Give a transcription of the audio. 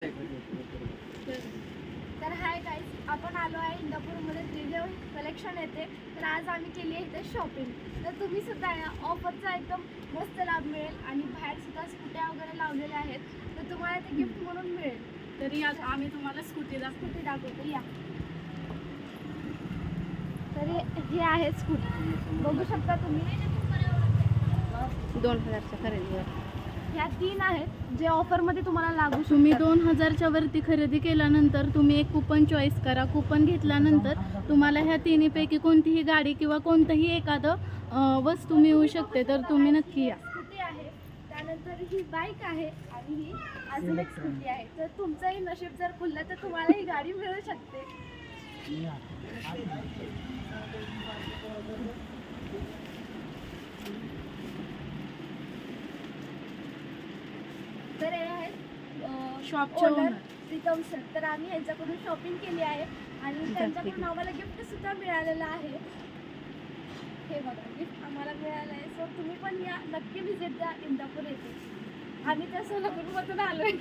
तर hi guys, आपण आलो आहे इंदापूरमध्ये त्रिदेव कलेक्शन येते. तर आज आम्ही केली आहे इथे शॉपिंग. तर तुम्ही सुद्धा या ऑफरचा एकदम मस्त लाभ मिळेल आणि बाहेर सुद्धा स्कूट्या वगैरे लावलेल्या आहेत, तर तुम्हाला ते गिफ्ट म्हणून मिळेल. तरी आज आम्ही तुम्हाला स्कूटी दाखवतो या. तर हे आहे स्कूटी, बघू शकता तुम्ही 2000च्या खरेदीवर. ह्या 3 आहेत जे ऑफरमध्ये तुम्हाला लागू तुम्ही शकतात. 2000च्या वरती खरेदी केल्यानंतर तुम्ही एक कुपन चॉईस करा. कुपन घेतल्यानंतर तुम्हाला ह्या तिन्हीपैकी कोणतीही गाडी किंवा कोणतंही एखादं वस्तू मिळू शकते. तर तुम्ही नक्की या. स्कूटी आहे, त्यानंतर ही बाईक आहे आणि ही अजून एक स्कूटी आहे. तर तुमचंही नशीब जर खुललं तर तुम्हाला ही गाडी मिळू शकते. तर हे आहेत शॉपचे ओनर owner. प्रीतम सर. तर आम्ही यांच्याकडून शॉपिंग केली आहे आणि त्यांच्याकडून आम्हाला गिफ्ट सुद्धा मिळालेलं आहे. हे बघा, गिफ्ट आम्हाला मिळालं आहे. सो तुम्ही पण या, नक्की विजिट द्या इंदापूर येथे. आम्ही त्या सोलापूरमधून आलोय.